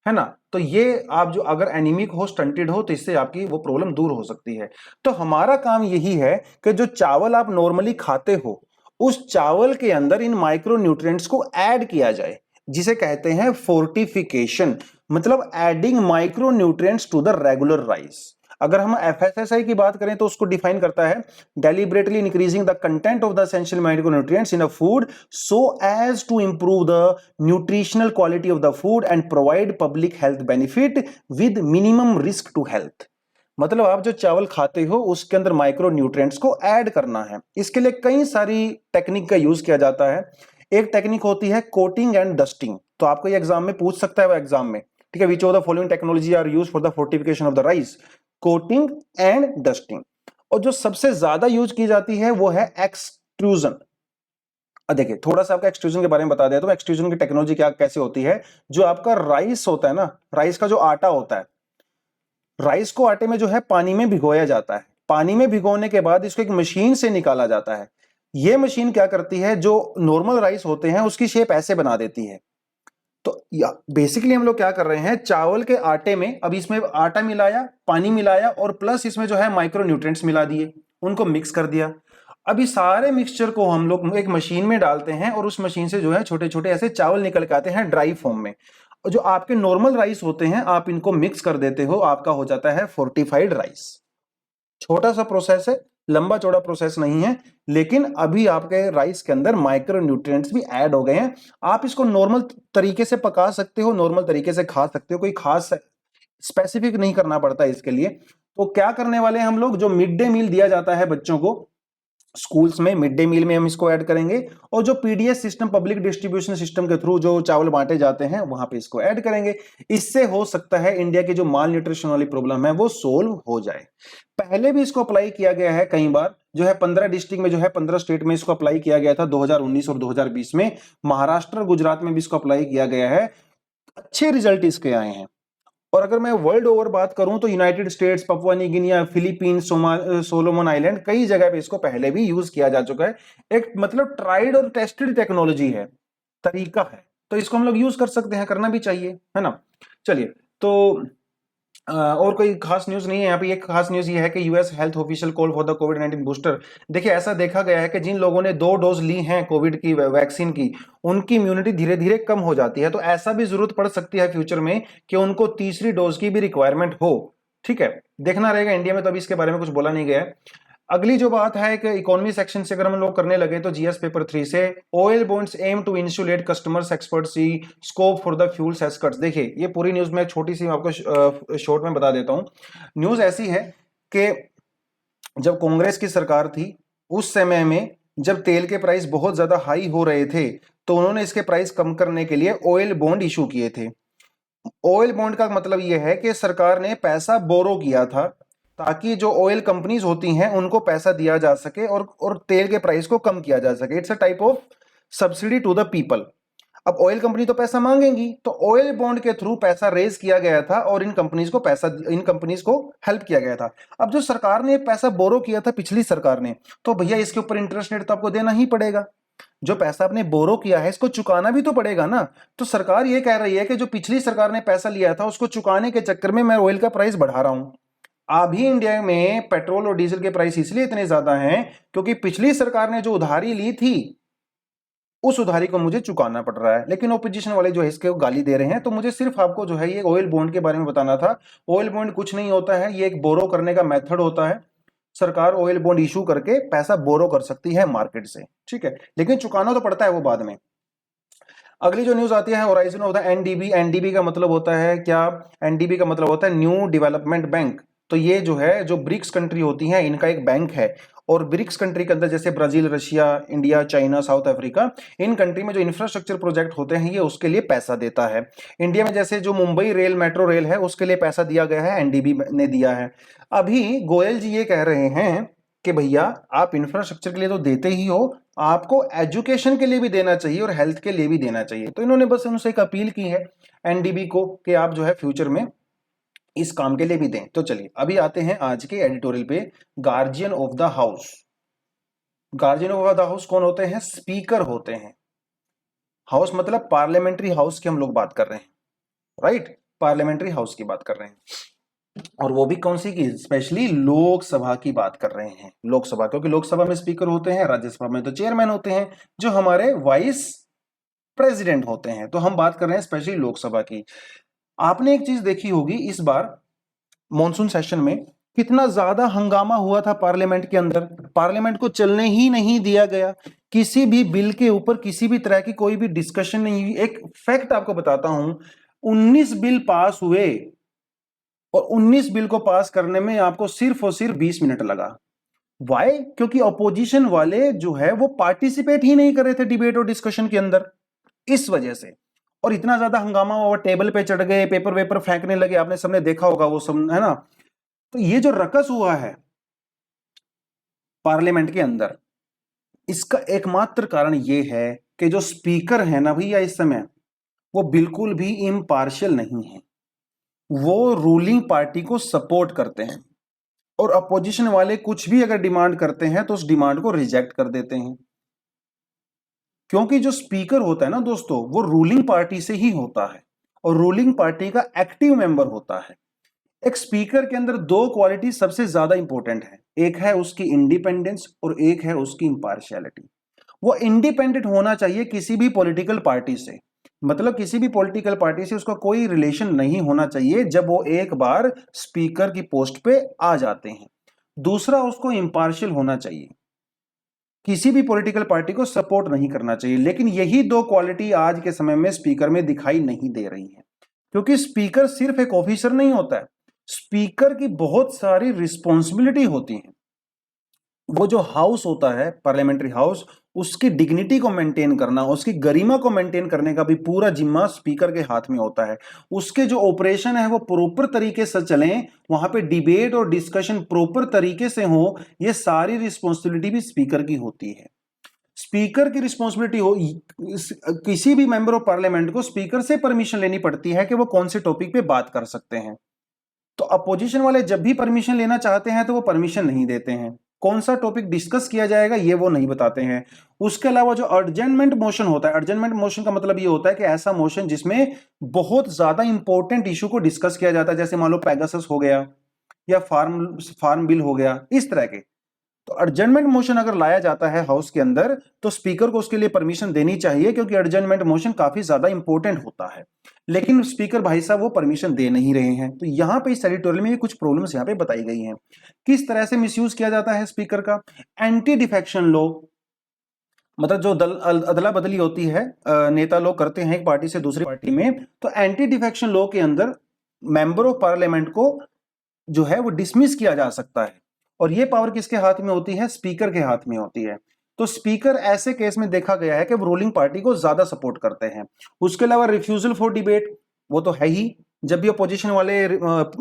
है ना। तो ये आप जो अगर एनीमिक हो, स्टंटेड हो, तो इससे आपकी वो प्रॉब्लम दूर हो सकती है। तो हमारा काम यही है कि जो चावल आप नॉर्मली खाते हो उस चावल के अंदर इन माइक्रो न्यूट्रिएंट्स को ऐड किया जाए, जिसे कहते हैं फोर्टिफिकेशन, मतलब adding micro nutrients to the regular rice. अगर हम एफएसएसआई की बात करें तो उसको डिफाइन करता है deliberately increasing the content of the essential micronutrients in a food so as to improve the nutritional quality of the food and provide public health benefit with minimum risk to health. मतलब आप जो चावल खाते हो उसके अंदर माइक्रो न्यूट्रिएंट्स को ऐड करना है। इसके लिए कई सारी टेक्निक का यूज किया जाता है। एक टेक्निक होती है कोटिंग एंड डस्टिंग, तो आपको ये एग्जाम में पूछ सकता है, वो एग्जाम में, ठीक है। Which of the following technology are use for the fortification of the rice? Coating and dusting. और जो सबसे ज्यादा यूज की जाती है वो है एक्सट्रूजन। देखिए, थोड़ा सा आपका एक्सट्रूजन के बारे में बता दिया तो एक्सट्रूजन की टेक्नोलॉजी क्या कैसे होती है। जो आपका राइस होता है ना, राइस का जो आटा होता है, राइस को आटे में जो है पानी में भिगोया जाता है। पानी में भिगोने के बाद इसको एक मशीन से निकाला जाता है। यह मशीन क्या करती है, जो नॉर्मल राइस होते हैं उसकी शेप ऐसे बना देती है। तो बेसिकली हम लोग क्या कर रहे हैं, चावल के आटे में अब इसमें आटा मिलाया, पानी मिलाया और प्लस इसमें जो है माइक्रो न्यूट्रिएंट्स मिला दिए, उनको मिक्स कर दिया। अब इस सारे मिक्सचर को हम लोग एक मशीन में डालते हैं और उस मशीन से जो है छोटे छोटे ऐसे चावल निकल के आते हैं ड्राई फॉर्म में। और जो आपके नॉर्मल राइस होते हैं आप इनको मिक्स कर देते हो, आपका हो जाता है फोर्टिफाइड राइस। छोटा सा प्रोसेस है, लंबा चौड़ा प्रोसेस नहीं है, लेकिन अभी आपके राइस के अंदर माइक्रो न्यूट्रिएंट्स भी ऐड हो गए हैं। आप इसको नॉर्मल तरीके से पका सकते हो, नॉर्मल तरीके से खा सकते हो, कोई खास स्पेसिफिक नहीं करना पड़ता इसके लिए। तो क्या करने वाले हैं हम लोग, जो मिड डे मील दिया जाता है बच्चों को स्कूल्स में, मिड डे मील में हम इसको ऐड करेंगे। और जो PDS system, public distribution system के थ्रू जो चावल बांटे जाते हैं वहां पे इसको ऐड करेंगे। इससे हो सकता है इंडिया की जो माल न्यूट्रिशन वाली प्रॉब्लम है वो सोल्व हो जाए। पहले भी इसको अप्लाई किया गया है कई बार, जो है 15 डिस्ट्रिक्ट में, जो है 15 स्टेट में इसको अप्लाई किया गया था 2019 और 2020 में। महाराष्ट्र और गुजरात में भी इसको अप्लाई किया गया है, अच्छे रिजल्ट इसके आए हैं। और अगर मैं वर्ल्ड ओवर बात करूं तो United states, Papua New Guinea, Philippines, Solomon island, कई जगह पे इसको पहले भी यूज किया जा चुका है। एक मतलब ट्राइड और टेस्टेड टेक्नोलॉजी है, तरीका है, तो इसको हम लोग यूज कर सकते हैं, करना भी चाहिए, है ना। चलिए, तो और कोई खास न्यूज नहीं है यहाँ पे। एक खास न्यूज ये है कि US health official call for the covid booster. देखिए, ऐसा देखा गया है कि जिन लोगों ने 2 डोज ली हैं कोविड की वैक्सीन की, उनकी इम्यूनिटी धीरे धीरे कम हो जाती है। तो ऐसा भी जरूरत पड़ सकती है फ्यूचर में कि उनको तीसरी डोज की भी रिक्वायरमेंट हो। ठीक है, देखना रहेगा। इंडिया में तो अभी इसके बारे में कुछ बोला नहीं गया है। अगली जो बात है कि इकोनॉमी सेक्शन से अगर हम लोग करने लगे तो जीएस पेपर 3 से oil bonds aim to insulate customers expert see scope for the fuel cess cuts. देखिए ये पूरी न्यूज में छोटी सी आपको शॉर्ट में बता देता हूं। न्यूज ऐसी है कि जब कांग्रेस की सरकार थी उस समय में जब तेल के प्राइस बहुत ज्यादा हाई हो रहे थे तो उन्होंने इसके प्राइस कम करने के लिए ऑयल बॉन्ड इशू किए थे। ऑयल बॉन्ड का मतलब यह है कि सरकार ने पैसा बोरो किया था ताकि जो ऑयल कंपनीज होती हैं उनको पैसा दिया जा सके और तेल के प्राइस को कम किया जा सके। It's a type of subsidy to the people. अब ऑयल कंपनी तो पैसा मांगेंगी तो ऑयल बॉन्ड के थ्रू पैसा रेज किया गया था और इन कंपनीज को हेल्प किया गया था। अब जो सरकार ने पैसा बोरो किया था पिछली सरकार ने, तो भैया इसके ऊपर इंटरेस्ट रेट तो आपको देना ही पड़ेगा। जो पैसा आपने बोरो किया है इसको चुकाना भी तो पड़ेगा ना। तो सरकार ये कह रही है कि जो पिछली सरकार ने पैसा लिया था उसको चुकाने के चक्कर में मैं ऑयल का प्राइस बढ़ा रहा हूं। अभी इंडिया में पेट्रोल और डीजल के प्राइस इसलिए इतने ज्यादा हैं क्योंकि पिछली सरकार ने जो उधारी ली थी उस उधारी को मुझे चुकाना पड़ रहा है। लेकिन ओपोजिशन वाले जो है इसके गाली दे रहे हैं। तो मुझे सिर्फ आपको जो है ये ऑयल बॉन्ड के बारे में बताना था। ऑयल बॉन्ड कुछ नहीं होता है, ये एक बोरो करने का मेथड होता है। सरकार ऑयल बॉन्ड इशू करके पैसा बोरो कर सकती है मार्केट से, ठीक है, लेकिन चुकाना तो पड़ता है वो बाद में। अगली जो न्यूज आती है horizon of the NDB. NDB का मतलब होता है क्या? एनडीबी का मतलब होता है न्यू डेवलपमेंट बैंक। तो ये जो है जो ब्रिक्स कंट्री होती हैं इनका एक बैंक है और ब्रिक्स कंट्री के अंदर जैसे Brazil, Russia, India, China, south Africa, in country में जो इंफ्रास्ट्रक्चर प्रोजेक्ट होते हैं ये उसके लिए पैसा देता है। इंडिया में जैसे जो मुंबई रेल, मेट्रो रेल है उसके लिए पैसा दिया गया है, एनडीबी ने दिया है। अभी गोयल जी ये कह रहे हैं कि भैया आप इंफ्रास्ट्रक्चर के लिए तो देते ही हो, आपको एजुकेशन के लिए भी देना चाहिए और हेल्थ के लिए भी देना चाहिए। तो इन्होंने बस उनसे एक अपील की है एनडीबी को कि आप जो है फ्यूचर में इस काम के लिए भी दें। तो चलिए अभी आते हैं आज के एडिटोरियल पे। Guardian of the house. Guardian of the house कौन होते हैं? स्पीकर होते हैं। हाउस मतलब पार्लियामेंट्री हाउस की हम लोग बात कर रहे हैं, राइट? पार्लियामेंट्री हाउस की बात कर रहे हैं और वो भी कौन सी की? स्पेशली लोकसभा की बात कर रहे हैं। लोकसभा, क्योंकि लोकसभा में स्पीकर होते हैं, राज्यसभा में तो चेयरमैन होते हैं जो हमारे वाइस प्रेसिडेंट होते हैं। तो हम बात कर रहे हैं स्पेशली लोकसभा की। आपने एक चीज देखी होगी इस बार मॉनसून सेशन में कितना ज्यादा हंगामा हुआ था पार्लियामेंट के अंदर। पार्लियामेंट को चलने ही नहीं दिया गया, किसी भी बिल के ऊपर किसी भी तरह की कोई भी डिस्कशन नहीं हुई। एक फैक्ट आपको बताता हूं, 19 बिल पास हुए और 19 बिल को पास करने में आपको सिर्फ और सिर्फ 20 मिनट लगा। वाई? क्योंकि अपोजिशन वाले जो है वो पार्टिसिपेट ही नहीं कर रहे थे डिबेट और डिस्कशन के अंदर, इस वजह से। और इतना ज्यादा हंगामा हुआ, टेबल पे चढ़ गए, पेपर वेपर फेंकने लगे, आपने सबने देखा होगा वो सब, है ना? तो ये जो रकस हुआ है पार्लियामेंट के अंदर, इसका एकमात्र कारण ये है कि जो स्पीकर है ना भैया इस समय वो बिल्कुल भी इम्पार्शियल नहीं है। वो रूलिंग पार्टी को सपोर्ट करते हैं और अपोजिशन वाले कुछ भी अगर डिमांड करते हैं तो उस डिमांड को रिजेक्ट कर देते हैं। क्योंकि जो स्पीकर होता है ना दोस्तों वो रूलिंग पार्टी से ही होता है और रूलिंग पार्टी का एक्टिव मेंबर होता है। एक स्पीकर के अंदर दो क्वालिटी सबसे ज्यादा इंपॉर्टेंट है, एक है उसकी इंडिपेंडेंस और एक है उसकी इंपार्शियलिटी। वो इंडिपेंडेंट होना चाहिए किसी भी पॉलिटिकल पार्टी से, मतलब किसी भी पॉलिटिकल पार्टी से उसका कोई रिलेशन नहीं होना चाहिए जब वो एक बार स्पीकर की पोस्ट पे आ जाते हैं। दूसरा, उसको इंपार्शियल होना चाहिए, किसी भी पॉलिटिकल पार्टी को सपोर्ट नहीं करना चाहिए। लेकिन यही दो क्वालिटी आज के समय में स्पीकर में दिखाई नहीं दे रही है, क्योंकि स्पीकर सिर्फ एक ऑफिसर नहीं होता है, स्पीकर की बहुत सारी रिस्पॉन्सिबिलिटी होती है। वो जो हाउस होता है पार्लियामेंट्री हाउस, उसकी डिग्निटी को मेंटेन करना, उसकी गरिमा को मेंटेन करने का भी पूरा जिम्मा स्पीकर के हाथ में होता है। उसके जो ऑपरेशन है वो प्रॉपर तरीके से चलें, वहां पे डिबेट और डिस्कशन प्रॉपर तरीके से हो, ये सारी रिस्पॉन्सिबिलिटी भी स्पीकर की होती है। स्पीकर की रिस्पॉन्सिबिलिटी हो, किसी भी मेंबर ऑफ पार्लियामेंट को स्पीकर से परमिशन लेनी पड़ती है कि वो कौन से टॉपिक पे बात कर सकते हैं। तो अपोजिशन वाले जब भी परमिशन लेना चाहते हैं तो वो परमिशन नहीं देते हैं, कौन सा टॉपिक डिस्कस किया जाएगा ये वो नहीं बताते हैं। उसके अलावा जो अर्जेंटमेंट मोशन होता है, अर्जेंटमेंट मोशन का मतलब ये होता है कि ऐसा मोशन जिसमें बहुत ज्यादा इंपॉर्टेंट इशू को डिस्कस किया जाता है, जैसे मान लो पैगासस हो गया या फार्म बिल हो गया, इस तरह के। तो अर्जेंटमेंट मोशन अगर लाया जाता है हाउस के अंदर तो स्पीकर को उसके लिए परमिशन देनी चाहिए, क्योंकि अर्जेंटमेंट मोशन काफी ज्यादा इंपॉर्टेंट होता है। लेकिन स्पीकर भाई साहब वो परमिशन दे नहीं रहे हैं। तो यहां पे इस एडिटोरियल में कुछ प्रॉब्लम्स यहां पे बताई गई हैं। किस तरह से मिसयूज किया जाता है स्पीकर का। एंटी डिफेक्शन लॉ, मतलब जो अदला बदली होती है, नेता लोग करते हैं एक पार्टी से दूसरी पार्टी में, तो एंटी डिफेक्शन लॉ के अंदर मेंबर ऑफ पार्लियामेंट को जो है वो डिसमिस किया जा सकता है। और ये पावर किसके हाथ में होती है, स्पीकर के हाथ में होती है। तो स्पीकर ऐसे केस में देखा गया है कि वो रूलिंग पार्टी को ज्यादा सपोर्ट करते हैं। उसके अलावा रिफ्यूजल फॉर डिबेट, वो तो है ही, जब भी अपोजिशन वाले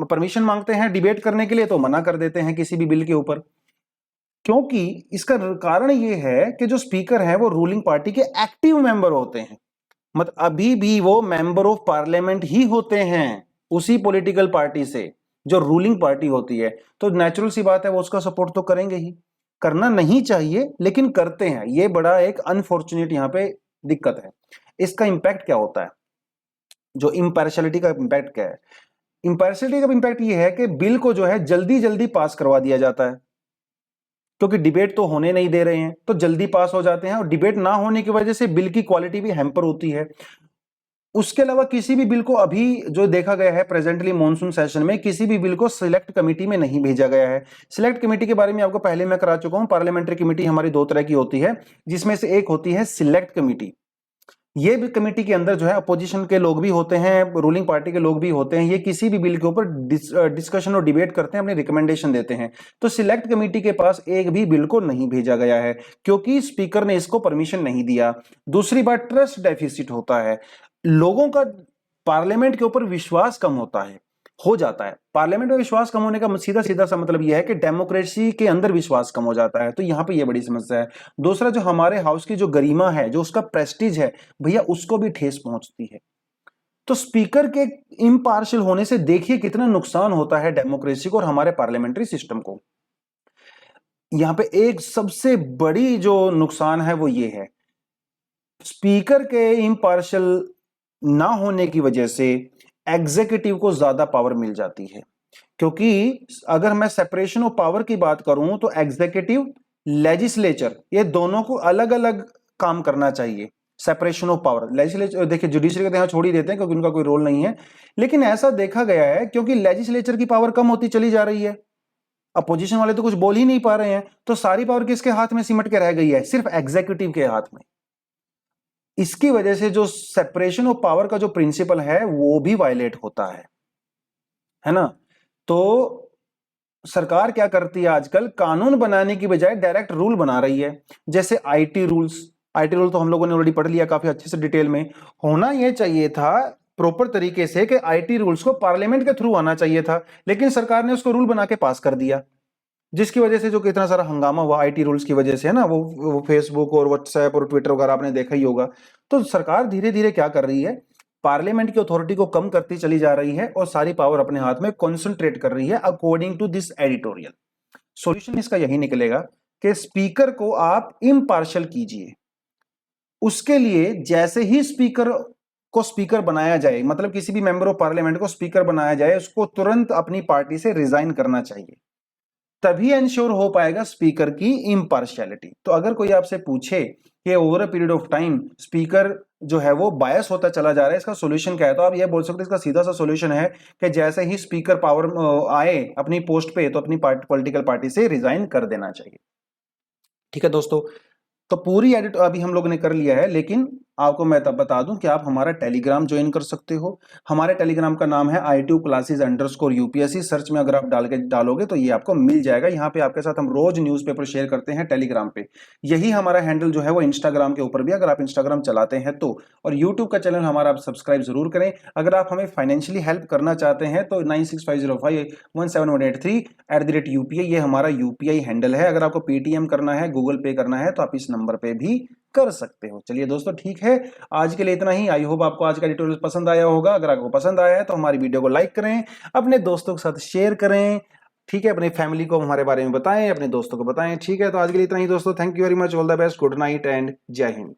परमिशन मांगते हैं डिबेट करने के लिए तो मना कर देते हैं किसी भी बिल के ऊपर। क्योंकि इसका कारण ये है कि जो स्पीकर है वो रूलिंग पार्टी के एक्टिव मेंबर होते हैं, मतलब अभी भी वो मेंबर ऑफ पार्लियामेंट ही होते हैं उसी पॉलिटिकल पार्टी से जो रूलिंग पार्टी होती है। तो नेचुरल सी बात है वो उसका सपोर्ट तो करेंगे ही। करना नहीं चाहिए लेकिन करते हैं, ये बड़ा एक अनफॉर्चुनेट यहां पे दिक्कत है। इसका इंपैक्ट क्या होता है, जो इम्पार्शियलिटी का इंपैक्ट क्या है। इम्पार्शियलिटी का इंपैक्ट ये है कि बिल को जो है जल्दी जल्दी पास करवा दिया जाता है, क्योंकि डिबेट तो होने नहीं दे रहे हैं तो जल्दी पास हो जाते हैं, और डिबेट ना होने की वजह से बिल की क्वालिटी भी हैम्पर होती है। उसके अलावा किसी भी बिल को अभी जो देखा गया है प्रेजेंटली मॉनसून सेशन में, किसी भी बिल को सिलेक्ट कमेटी में नहीं भेजा गया है। सिलेक्ट कमेटी के बारे में आपको पहले मैं करा चुका हूं। पार्लियामेंट्री कमेटी हमारी दो तरह की होती है, जिसमें से एक होती है सिलेक्ट कमेटी। ये भी कमेटी के अंदर जो है अपोजिशन के लोग भी होते हैं, रूलिंग पार्टी के लोग भी होते हैं। ये किसी भी बिल के ऊपर डिस्कशन और डिबेट करते हैं, अपने रिकमेंडेशन देते हैं। तो सिलेक्ट कमेटी के पास एक भी बिल को नहीं भेजा गया है, क्योंकि स्पीकर ने इसको परमिशन नहीं दिया। दूसरी बात, ट्रस्ट डेफिसिट होता है, लोगों का पार्लियामेंट के ऊपर विश्वास कम होता है, हो जाता है। पार्लियामेंट में विश्वास कम होने का सीधा सीधा सा मतलब यह है कि डेमोक्रेसी के अंदर विश्वास कम हो जाता है। तो यहां पे यह बड़ी समस्या है। दूसरा, जो हमारे हाउस की जो गरिमा है, जो उसका प्रेस्टीज है भैया, उसको भी ठेस पहुंचती है। तो स्पीकर के इम्पार्शियल होने से देखिए कितना नुकसान होता है डेमोक्रेसी को और हमारे पार्लियामेंट्री सिस्टम को। यहां पे एक सबसे बड़ी जो नुकसान है वो ये है, स्पीकर के इम्पार्शियल ना होने की वजह से एग्जीक्यूटिव को ज्यादा पावर मिल जाती है। क्योंकि अगर मैं सेपरेशन ऑफ पावर की बात करूं तो एग्जीक्यूटिव, लेजिस्लेचर, ये दोनों को अलग अलग काम करना चाहिए। सेपरेशन ऑफ पावर, लेजिस्लेचर देखिए जुडिशरी का यहां छोड़ ही देते हैं क्योंकि उनका कोई रोल नहीं है। लेकिन ऐसा देखा गया है क्योंकि लेजिस्लेचर की पावर कम होती चली जा रही है, अपोजिशन वाले तो कुछ बोल ही नहीं पा रहे हैं, तो सारी पावर किसके हाथ में सिमट के रह गई है, सिर्फ एग्जीक्यूटिव के हाथ में। इसकी वजह से जो सेपरेशन ऑफ पावर का जो प्रिंसिपल है वो भी वायलेट होता है ना। तो सरकार क्या करती है आजकल, कानून बनाने की बजाय डायरेक्ट रूल बना रही है। जैसे आईटी रूल्स, आईटी रूल तो हम लोगों ने ऑलरेडी पढ़ लिया काफी अच्छे से डिटेल में। होना यह चाहिए था प्रॉपर तरीके से कि आईटी रूल्स को पार्लियामेंट के थ्रू आना चाहिए था, लेकिन सरकार ने उसको रूल बना के पास कर दिया, जिसकी वजह से जो कितना सारा हंगामा हुआ आईटी रूल्स की वजह से, है ना। वो फेसबुक और व्हाट्सएप और ट्विटर वगैरह आपने देखा ही होगा। तो सरकार धीरे धीरे क्या कर रही है, पार्लियामेंट की अथॉरिटी को कम करती चली जा रही है और सारी पावर अपने हाथ में कॉन्सेंट्रेट कर रही है, according to this editorial. Solution इसका यही निकलेगा कि स्पीकर को आप इम्पार्शियल कीजिए। उसके लिए जैसे ही स्पीकर को स्पीकर बनाया जाए, मतलब किसी भी मेंबर ऑफ पार्लियामेंट को स्पीकर बनाया जाए, उसको तुरंत अपनी पार्टी से रिजाइन करना चाहिए, तभी इंश्योर हो पाएगा स्पीकर की इम्पार्शियलिटी। तो अगर कोई आपसे पूछे कि over a period of time speaker जो है वो बायस होता चला जा रहा है, इसका सॉल्यूशन क्या है, तो आप ये बोल सकते हैं इसका सीधा सा सॉल्यूशन है कि जैसे ही स्पीकर पावर आए अपनी पोस्ट पे, तो अपनी पॉलिटिकल पार्टी से रिजाइन कर देना चाहिए। ठीक है दोस्तों, तो पूरी एडिट अभी हम लोग ने कर लिया है, लेकिन आपको मैं तब बता दूं कि आप हमारा टेलीग्राम ज्वाइन कर सकते हो। हमारे टेलीग्राम का नाम है ITU classes_UPSC। सर्च में अगर आप डालोगे तो ये आपको मिल जाएगा। यहाँ पे आपके साथ हम रोज न्यूज़पेपर शेयर करते हैं टेलीग्राम पे। यही हमारा हैंडल जो है वो इंस्टाग्राम के ऊपर भी, अगर आप इंस्टाग्राम चलाते हैं तो। और यूट्यूब का चैनल हमारा आप सब्सक्राइब जरूर करें। अगर आप हमें फाइनेंशियली हेल्प करना चाहते हैं तो 9650517183 ये हमारा UPI हैंडल है। अगर आपको पेटीएम करना है, गूगल पे करना है, तो आप इस नंबर पे भी कर सकते हो। चलिए दोस्तों, ठीक है, आज के लिए इतना ही। आई होप आपको आज का ट्यूटोरियल पसंद आया होगा। अगर आपको पसंद आया है तो हमारी वीडियो को लाइक करें, अपने दोस्तों के साथ शेयर करें, ठीक है, अपनी फैमिली को हमारे बारे में बताएं, अपने दोस्तों को बताएं। ठीक है, तो आज के लिए इतना ही दोस्तों। Thank you very much, all the best, good night and जय हिंद।